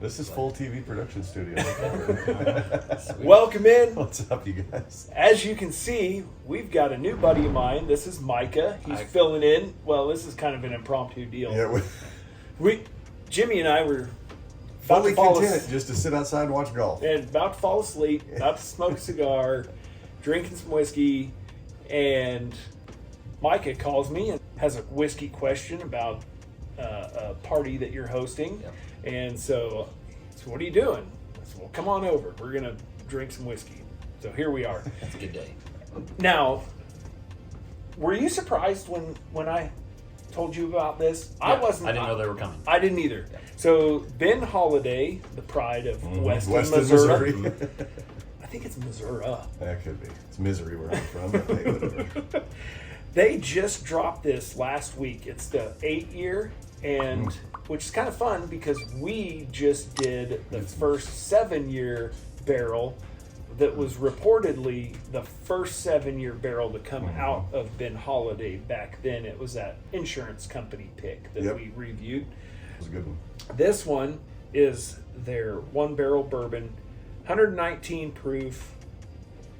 This is full TV production studio. Welcome in. What's up, you guys? As you can see, we've got a new buddy of mine. This is Micah. He's filling in. Well, this is kind of an impromptu deal. Yeah, Jimmy and I were fully content just to sit outside and watch golf. And about to fall asleep, about to smoke a cigar, drinking some whiskey, and Micah calls me and has a whiskey question about a party that you're hosting. Yep. And so what are you doing? I said, well, come on over. We're going to drink some whiskey. So here we are. It's a good day. Now, were you surprised when I told you about this? Yeah, I wasn't. I didn't know they were coming. I didn't either. Yeah. So Ben Holladay, the pride of Weston, Missouri. I think it's Missouri. That could be. It's misery where I'm from. But hey, whatever. They just dropped this last week. It's the 8-year, and which is kind of fun because we just did the first 7-year barrel that was reportedly the first 7-year barrel to come out of Ben Holladay back then. It was that insurance company pick that we reviewed. It was a good one. This one is their one barrel bourbon, 119 proof,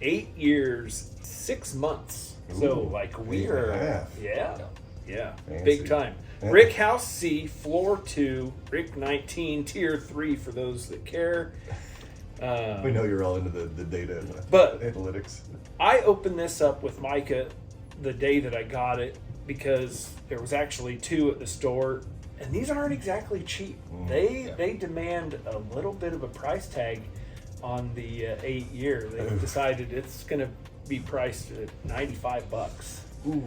8 years, 6 months. So like we are, yeah, Fancy. big time. Yeah. Rick House C, floor 2, Rick 19, tier 3 for those that care. We know you're all into the data and the But- analytics. I opened this up with Micah the day that I got it because there was actually 2 at the store, and these aren't exactly cheap. They demand a little bit of a price tag on the 8-year. They decided it's going to be priced at $95. Ooh.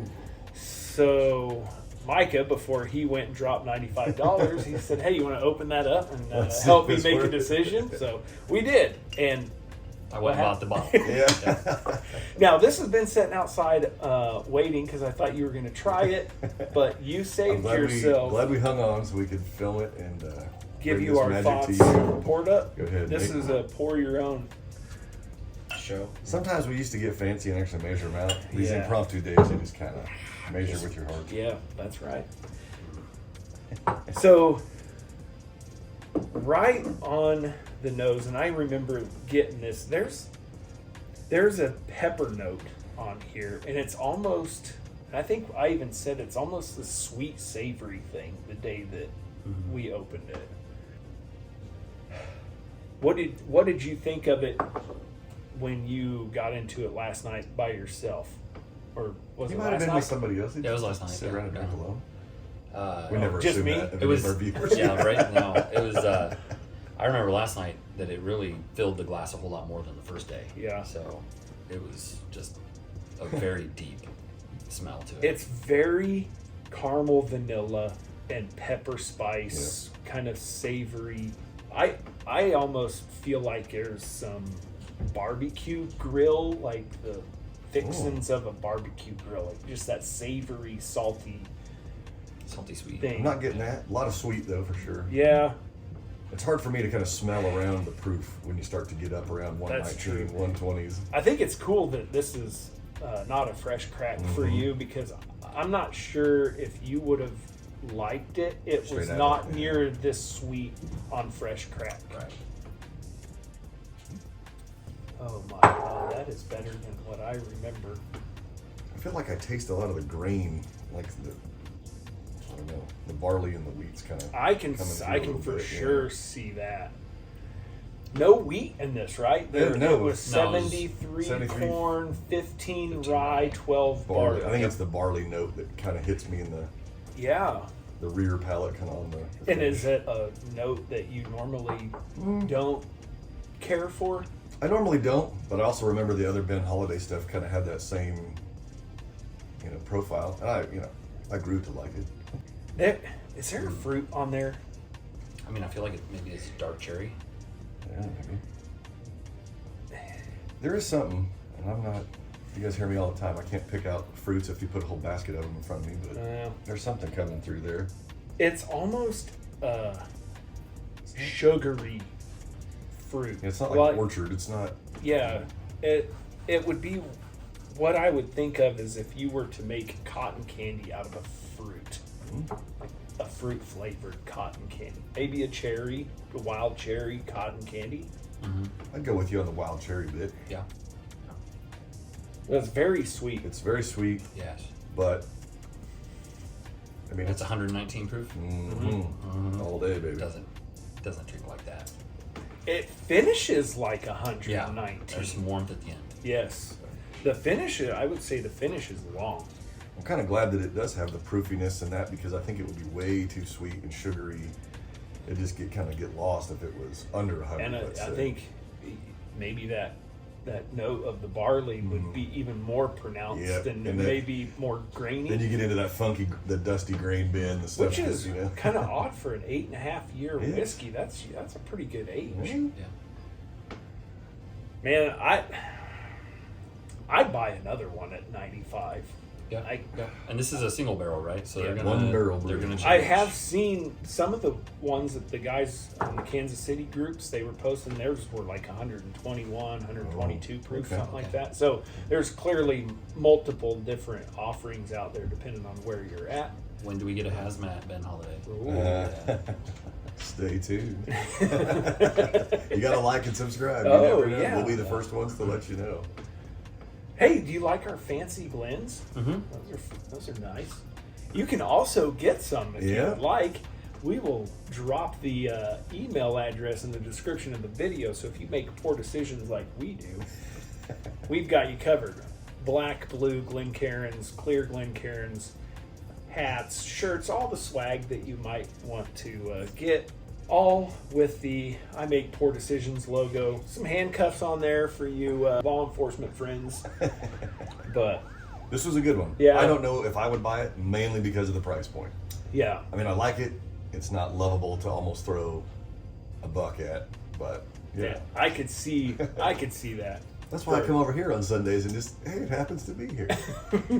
So Micah, before he went and dropped $95, he said, "Hey, you want to open that up and Let's see help if me it's make a worth it." decision?" So we did, and I went and bought the bottle. Yeah. now this has been sitting outside waiting because I thought you were going to try it, but you I'm saved glad yourself. glad we hung on so we could film it and Give bring you this our magic thoughts. to you. Poured up. Go ahead. This Nate. is a pour your own. Show. Sometimes we used to get fancy and actually measure them out. These Yeah. impromptu days, you just kind of measure with your heart. Yeah, that's right. So, right on the nose, and I remember getting this. There's a pepper note on here, and it's almost. I think I even said it's almost the sweet savory thing the day that we opened it. What did you think of it when you got into it last night by yourself, or was You it might have last been night? with somebody else. Yeah, it was last night, Sit yeah. around and drink alone. Uh, We never just assume me? that of It was, our viewers. yeah, right? No, it was, I remember last night that it really filled the glass a whole lot more than the first day. Yeah. So it was just a very deep smell to it. It's very caramel, vanilla, and pepper spice, kind of savory. I almost feel like there's some barbecue grill, like the fixins of a barbecue grill, like just that savory, salty salty sweet. thing. I'm not getting that. A lot of sweet though, for sure. Yeah, It's hard for me to kind of smell around the proof when you start to get up around That's true. 119, 120s. I think it's cool that this is not a fresh crack for you because I'm not sure if you would have liked it. It Straight was out not of it, near this sweet on fresh crack. Right. Oh my god, that is better than what I remember. I feel like I taste a lot of the grain, like I don't know, the barley and the wheat's kind of. I can for sure see that. No wheat in this, right? There, no. It was No, it was 73 corn, 15 rye, 12 barley. I think it's the barley note that kind of hits me in Yeah. the rear palate, kind of on the. And finish. is it a note that you normally don't care for? I normally don't, but I also remember the other Ben Holladay stuff kind of had that same, profile, and I grew to like it. Is there a fruit on there? I mean, I feel like maybe it's dark cherry. Yeah, maybe. There is something, and I'm not. You guys hear me all the time. I can't pick out fruits if you put a whole basket of them in front of me, but there's something coming through there. It's almost sugary fruit. It's not like orchard. It's not. Yeah, it would be what I would think of as if you were to make cotton candy out of a fruit. a fruit flavored cotton candy. Maybe a wild cherry cotton candy. I'd go with you on the wild cherry bit. Yeah. It's very sweet. It's very sweet, Yes. but I mean, It's 119 proof. all day, baby. Doesn't drink like that. It finishes like Yeah. 119. There's some warmth at the end. Yes. The finish, I would say the finish is long. I'm kind of glad that it does have the proofiness and that, because I think it would be way too sweet and sugary. It'd just kind of get lost if it was under 100. And let's I say. think maybe that note of the barley would be even more pronounced Yep. and And that- maybe more grainy. Then you get into that funky, the dusty grain bin, the stuff. Which is you know. kind of odd for an 8.5-year Yeah. whiskey. That's a pretty good age. Mhm. Yeah. Man, I'd buy another one at 95. Yeah. I- yeah. And this is a single barrel, right? So they're Yeah. gonna One barrel They're brew. gonna I change. have seen some of the ones that the guys in the Kansas City groups, they were posting, theirs were like 121, 122 proof, okay. something like that. So there's clearly multiple different offerings out there depending on where you're at. When do we get a hazmat, Ben Holladay? Ooh. Stay tuned. You gotta like and subscribe. Oh, never know. yeah. We'll be the first ones to let you know. Hey, do you like our fancy blends? Mm-hmm. Those are nice. You can also get some if you Yeah. would like. We will drop the email address in the description of the video. So if you make poor decisions like we do, we've got you covered. Black, blue Glencairns, clear Glencairns, hats, shirts, all the swag that you might want to get. All with the I Make Poor Decisions logo. Some handcuffs on there for you law enforcement friends. But This was a good one. Yeah. I don't know if I would buy it, mainly because of the price point. yeah, I mean, I like it. It's not lovable to almost throw a buck at, but yeah, I could see that. That's why I come over here on Sundays and just, hey, it happens to be here.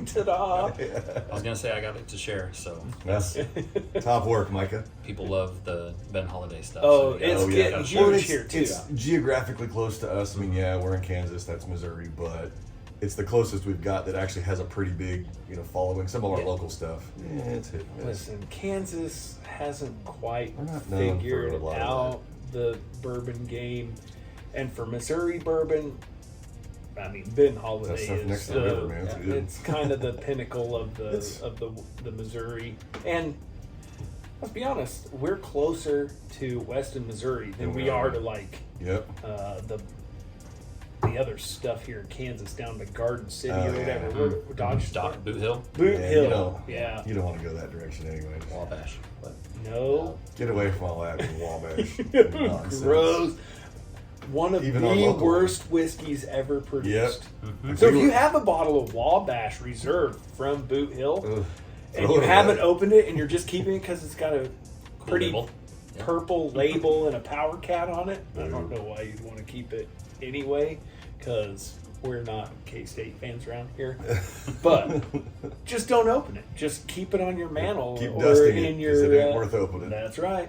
Ta-da! I was gonna say I got it to share, so That's top work, Micah. people love the Ben Holladay stuff. Oh, so you it's gotta- getting gotta huge share it. here, too. It's geographically close to us. I mean, yeah, we're in Kansas. That's Missouri, but it's the closest we've got that actually has a pretty big, following. Some of our Yeah. local stuff, it's hit and miss. Listen, Kansas hasn't quite We're not known figured for a lot of out the bourbon game, and for Missouri bourbon, I mean Ben That Holladay stuff is next to the river, man. It's good. it's kind of the pinnacle of the It's- of the Missouri. And let's be honest, we're closer to Weston, Missouri than we are to like Yep. the other stuff here in Kansas, down to Garden City Oh, or yeah. whatever. We're Dodge Boot Hill, Boot Yeah, Hill. you don't- Yeah. You don't want to go that direction anyway. Wabash. But No. Get away from all that Wabash nonsense. Gross. One of Even our the local worst whiskeys ever produced. Yep. So if you have a bottle of Wabash Reserve from Boot Hill Ugh. and Throw you it haven't away. opened it and you're just keeping it because it's got a pretty label. Yeah. purple label and a power cat on it, I don't Ooh. know why you'd want to keep it anyway, because we're not K-State fans around here. But just don't open it. Just keep it on your mantle Keep or dusting in it, your. 'cause it ain't worth opening. That's right.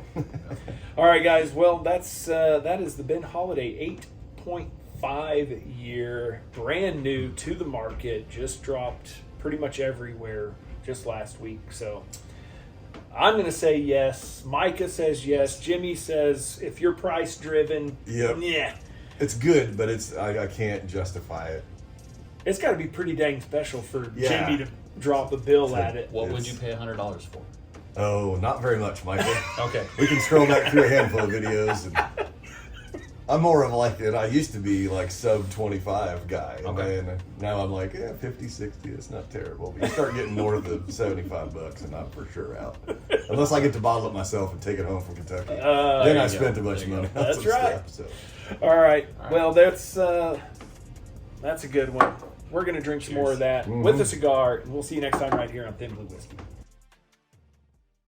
All right, guys. Well, that is the Ben Holladay 8.5 year, brand new to the market, just dropped pretty much everywhere just last week. So I'm going to say yes. Micah says yes. Jimmy says if you're price driven, Yep. yeah. It's good, but I can't justify it. It's got to be pretty dang special for Yeah. Jimmy to drop a bill It's at it. What would It's- you pay $100 for? Oh, not very much, Michael. Okay. We can scroll back through a handful of videos. And I'm more of like it. I used to be like sub 25 guy, and Okay. then now I'm like 50, 60. It's not terrible. But you start getting north of $75, and I'm for sure out. Unless I get to bottle it myself and take it home from Kentucky. Then there I you spent go. a bunch of There you money go. on That's some right. stuff. So. All right. All right. Well, that's a good one. We're going to drink some more of that Cheers. with a cigar, and we'll see you next time right here on Thin Blue Whiskey.